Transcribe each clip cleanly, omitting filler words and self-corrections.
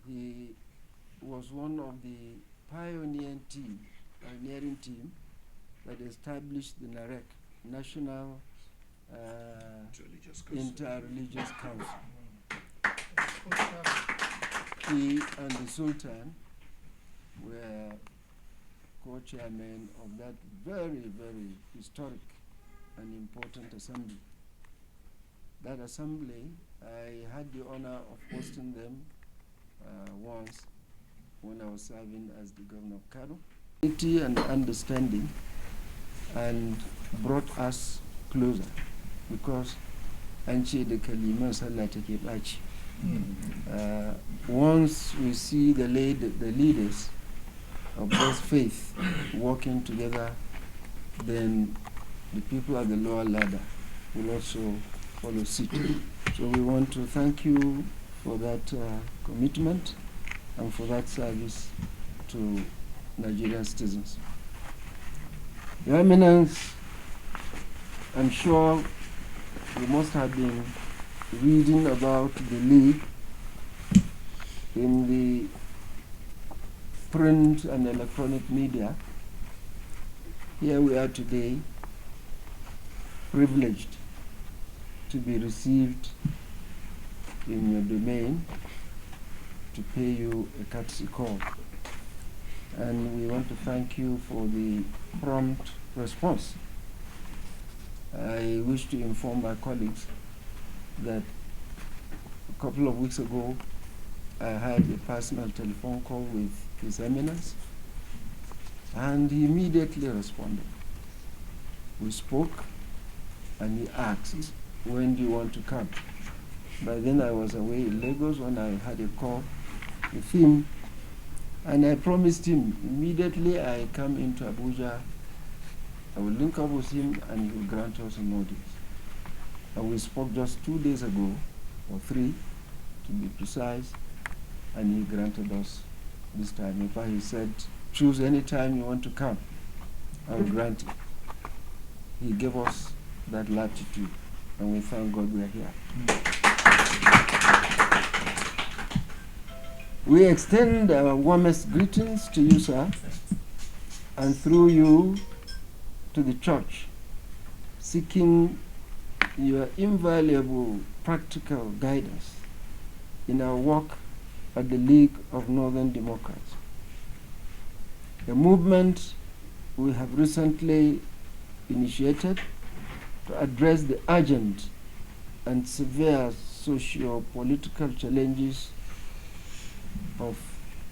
he was one of the pioneering team that established the NAREC, National Inter-Religious Council. He and the Sultan were co-chairmen of that very, very historic and important assembly. That assembly, I had the honor of hosting them once when I was serving as the governor of Kano. Unity and understanding, and brought us closer, because Anche de Kalima Sallah take bachi. Once we see the leaders of this faith working together, then the people at the lower ladder will also follow suit. So we want to thank you for that commitment and for that service to Nigerian citizens. Your Eminence, I'm sure you must have been reading about the League in the print and electronic media. Here we are today, privileged to be received in your domain to pay you a courtesy call. And we want to thank you for the prompt response. I wish to inform my colleagues that a couple of weeks ago, I had a personal telephone call with His Eminence, and he immediately responded. We spoke, and he asked, when do you want to come? By then I was away in Lagos when I had a call with him, and I promised him immediately I come into Abuja, I will link up with him and he will grant us an audience. And we spoke just 2 days ago, or 3 to be precise, and he granted us this time. In fact, he said, choose any time you want to come, I will grant it. He gave us that latitude, and we thank God we are here. We extend our warmest greetings to you, sir, and through you to the church, seeking your invaluable practical guidance in our work at the League of Northern Democrats, a movement we have recently initiated to address the urgent and severe socio-political challenges of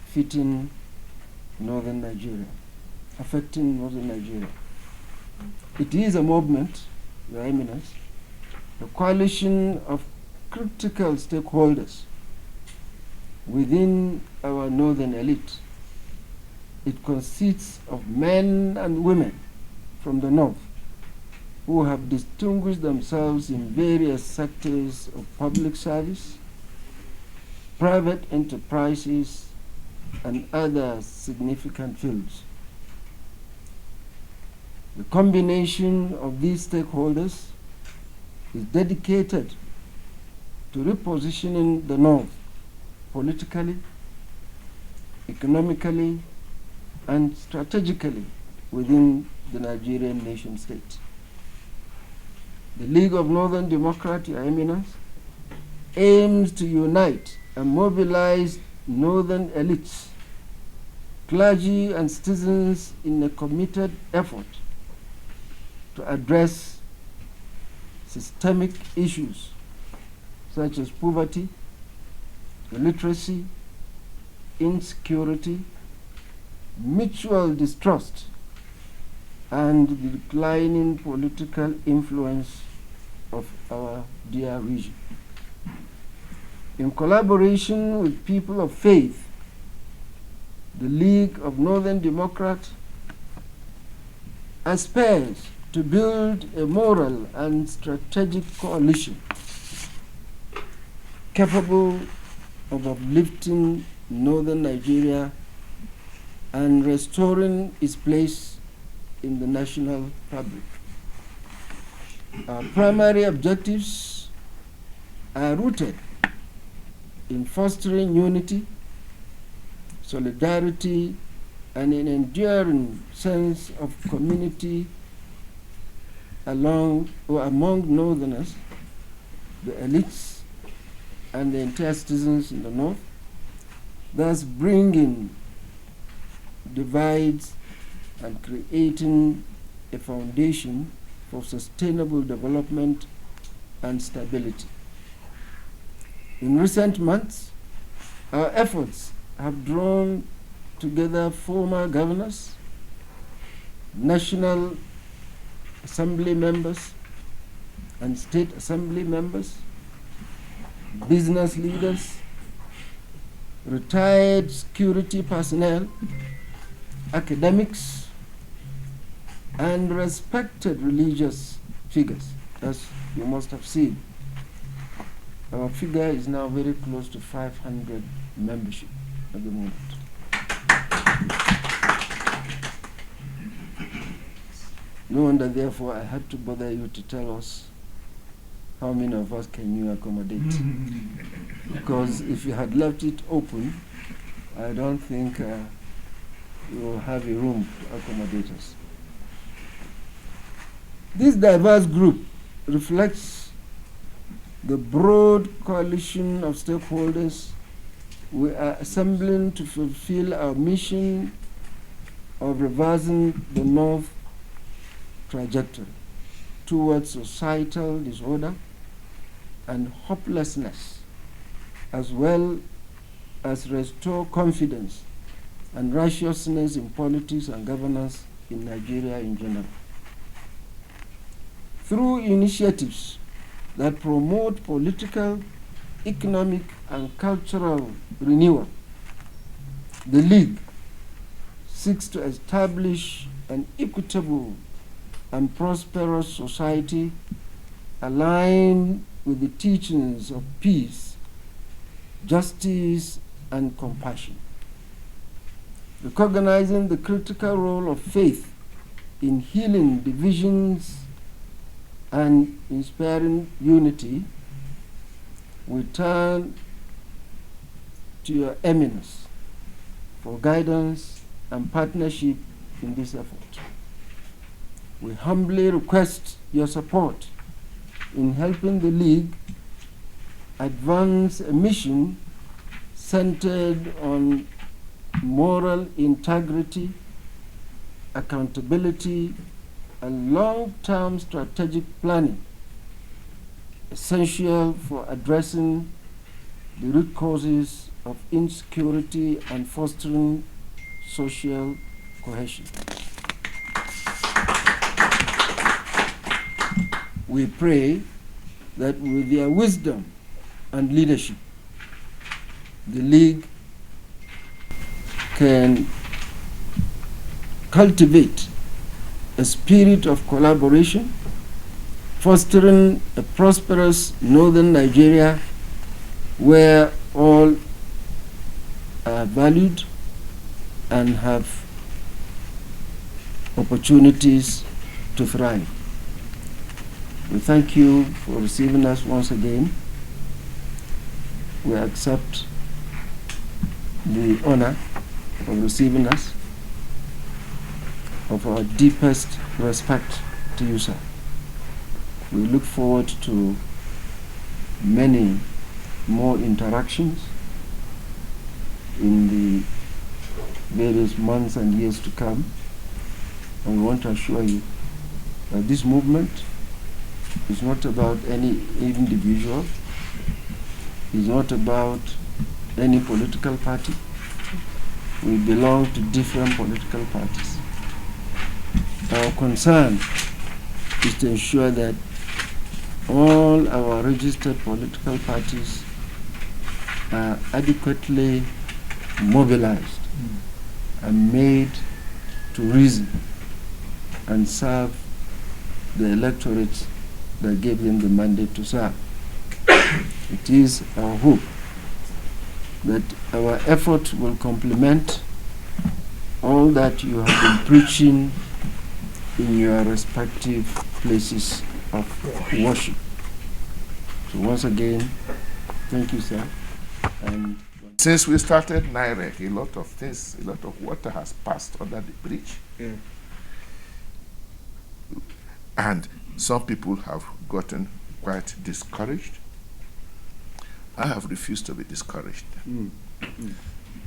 affecting Northern Nigeria. It is a movement, Your Eminence, a coalition of critical stakeholders within our northern elite. It consists of men and women from the north who have distinguished themselves in various sectors of public service, private enterprises, and other significant fields. The combination of these stakeholders is dedicated to repositioning the North politically, economically, and strategically within the Nigerian nation state. The League of Northern Democrats, Your Eminence, aims to unite and mobilize northern elites, clergy, and citizens in a committed effort to address systemic issues such as poverty, illiteracy, insecurity, mutual distrust, and the declining political influence of our dear region. In collaboration with people of faith, the League of Northern Democrats aspires to build a moral and strategic coalition capable of uplifting northern Nigeria and restoring its place in the national fabric. Our primary objectives are rooted in fostering unity, solidarity, and an enduring sense of community among Northerners, the elites, and the entire citizens in the North, thus bringing divides and creating a foundation for sustainable development and stability. In recent months, our efforts have drawn together former governors, National Assembly members, and State Assembly members, business leaders, retired security personnel, academics, and respected religious figures, as you must have seen. Our figure is now very close to 500 membership at the moment. No wonder, therefore, I had to bother you to tell us how many of us can you accommodate. Because if you had left it open, I don't think you will have a room to accommodate us. This diverse group reflects the broad coalition of stakeholders we are assembling to fulfill our mission of reversing the North trajectory towards societal disorder and hopelessness, as well as restore confidence and righteousness in politics and governance in Nigeria in general. Through initiatives that promote political, economic, and cultural renewal, the League seeks to establish an equitable and prosperous society aligned with the teachings of peace, justice, and compassion. Recognizing the critical role of faith in healing divisions and inspiring unity, we turn to your eminence for guidance and partnership in this effort. We humbly request your support in helping the League advance a mission centered on moral integrity, accountability, and long-term strategic planning, essential for addressing the root causes of insecurity and fostering social cohesion. We pray that with their wisdom and leadership, the League can cultivate a spirit of collaboration, fostering a prosperous northern Nigeria where all are valued and have opportunities to thrive. We thank you for receiving us once again. We accept the honor of receiving us, of our deepest respect to you, sir. We look forward to many more interactions in the various months and years to come. And we want to assure you that this movement is not about any individual, it's not about any political party. We belong to different political parties. Our concern is to ensure that all our registered political parties are adequately mobilized and made to reason and serve the electorate that gave them the mandate to serve. It is our hope that our effort will complement all that you have been preaching in your respective places of worship. So once again, thank you, sir. And Since we started NIREC, a lot of things, a lot of water has passed under the bridge. Yeah. And some people have gotten quite discouraged. I have refused to be discouraged.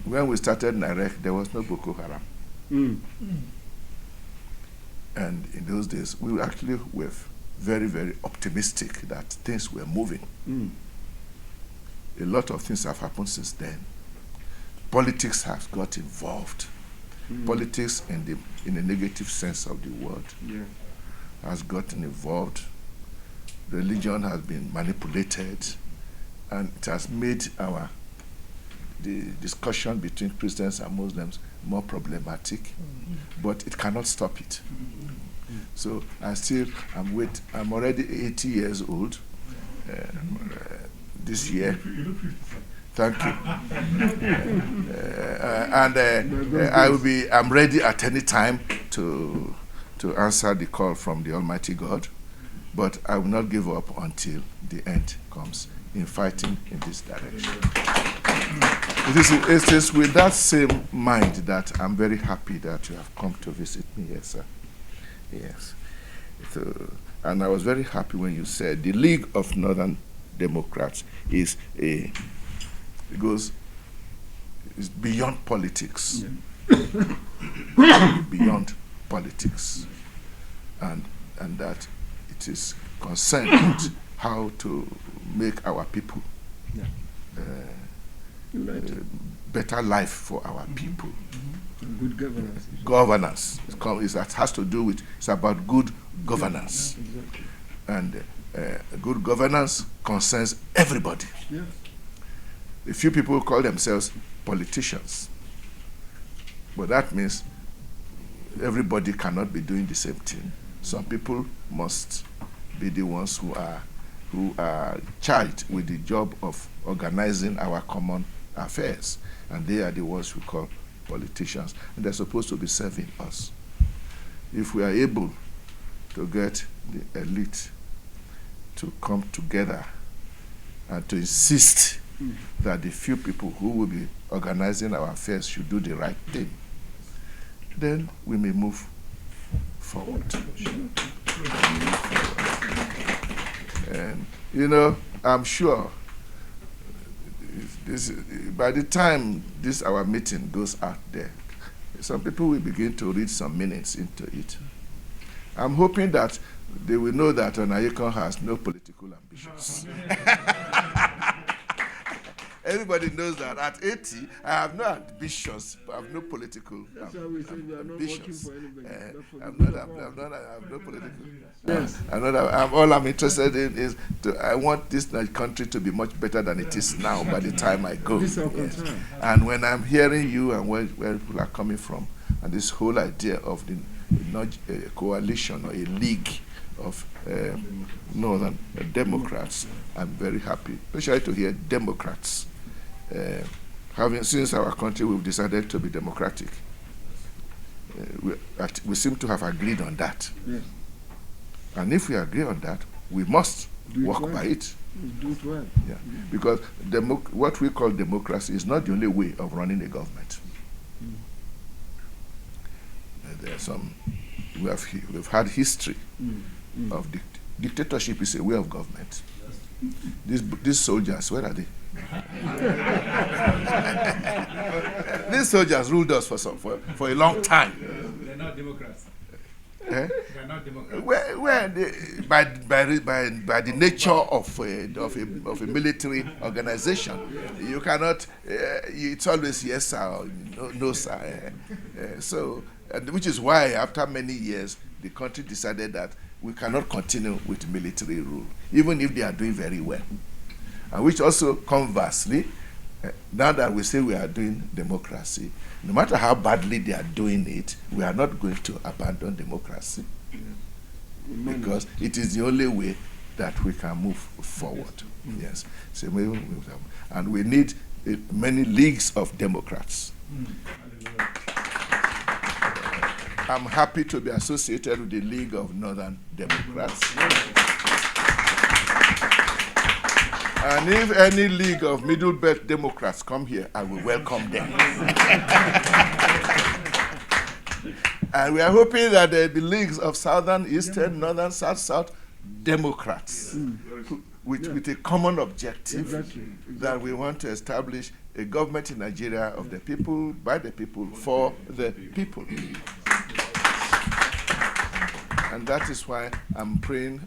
When we started NIREC, there was no Boko Haram. And in those days, we actually were very, very optimistic that things were moving. A lot of things have happened since then. Politics has got involved. Politics in the negative sense of the word has gotten involved. Religion has been manipulated, and it has made the discussion between Christians and Muslims more problematic, but it cannot stop it. So I'm already 80 years old this year. Thank you. I'm ready at any time to answer the call from the Almighty God, but I will not give up until the end comes in fighting in this direction. It is with that same mind that I'm very happy that you have come to visit me here, sir. Yes. And I was very happy when you said the League of Northern Democrats is beyond politics. Beyond politics. And that it is concerned with how to make our people better life for our people. Good governance. Governance. It has to do with, it's about good governance. Exactly. And good governance concerns everybody. Yeah. A few people call themselves politicians, but that means everybody cannot be doing the same thing. Some people must be the ones who are charged with the job of organizing our common affairs, and they are the ones we call politicians, and they're supposed to be serving us. If we are able to get the elite to come together and to insist that the few people who will be organizing our affairs should do the right thing, then we may move forward. And, I'm sure by the time our meeting goes out there, some people will begin to read some minutes into it. I'm hoping that they will know that Onayekan has no political ambitions. Everybody knows that at 80, I have no ambitions, I have no political That's why we say we are not ambitions. working for anybody. I have no political. Yes. All I'm interested in is I want this country to be much better than it is now by the time I go. This is our Yes. concern. And when I'm hearing you and where people are coming from, and this whole idea of not a coalition or a league of Northern Democrats, I'm very happy, especially to hear Democrats. Since our country, we've decided to be democratic. We seem to have agreed on that. Yes. And if we agree on that, we must work by it. Do it well. Yeah. Because what we call democracy is not the only way of running a government. We've had history of dictatorship is a way of government. These soldiers, where are they? These soldiers ruled us for a long time. They're not Democrats. They're not Democrats. By the nature of a military organization, you cannot. It's always yes sir or no sir. Which is why after many years the country decided that we cannot continue with military rule, even if they are doing very well. And which also, conversely, now that we say we are doing democracy, no matter how badly they are doing it, we are not going to abandon democracy. Because it is the only way that we can move forward. Yes. So and we need many leagues of Democrats. I'm happy to be associated with the League of Northern Democrats. And if any league of middle belt Democrats come here, I will welcome them. And we are hoping that there will be leagues of southern, eastern, northern, south Democrats with a common objective that we want to establish a government in Nigeria of the people, by the people, for the people. And that is why I'm praying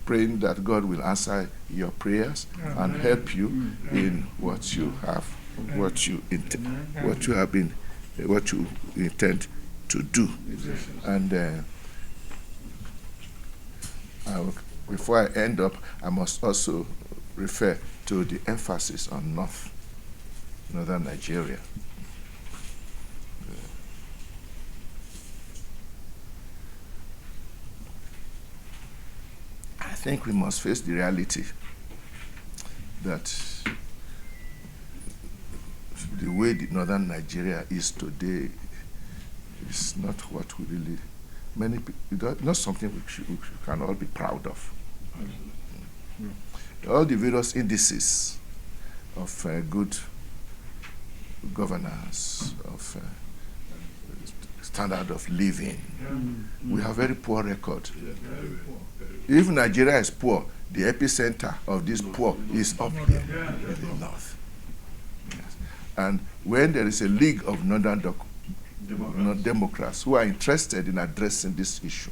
that God will answer your prayers and help you in what you have, what you intend to do. And before I end up, I must also refer to the emphasis on northern Nigeria. I think we must face the reality that the way the northern Nigeria is today is not what we really, many people, not something we can all be proud of. All the various indices of good governance, of standard of living, we have very poor record. If Nigeria is poor, the epicenter of this poor is up here in the north. Yes. And when there is a league of northern Democrats who are interested in addressing this issue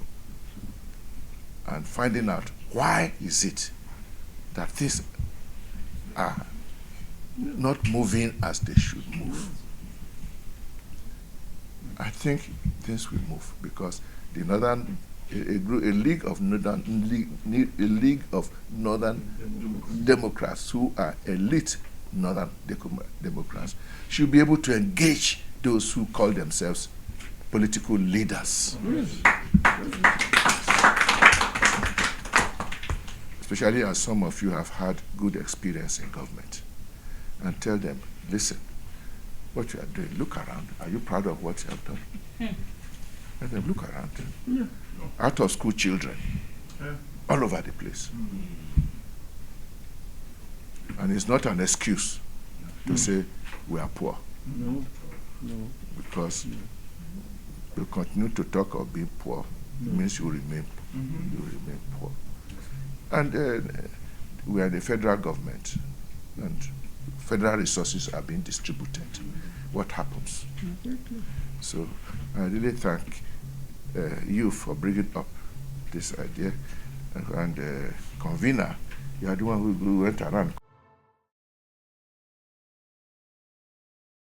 and finding out why is it that things are not moving as they should move, I think things will move, because the northern a league of northern Democrats who are elite northern Democrats should be able to engage those who call themselves political leaders. Especially as some of you have had good experience in government, and tell them, listen, what you are doing, look around. Are you proud of what you have done? Let them look around. Out of school children, all over the place. And it's not an excuse to say we are poor. Because you continue to talk of being poor, it means you remain poor. And we are the federal government, and federal resources are being distributed. What happens? So I really thank you for bringing up this idea. And convener, you are the one who went around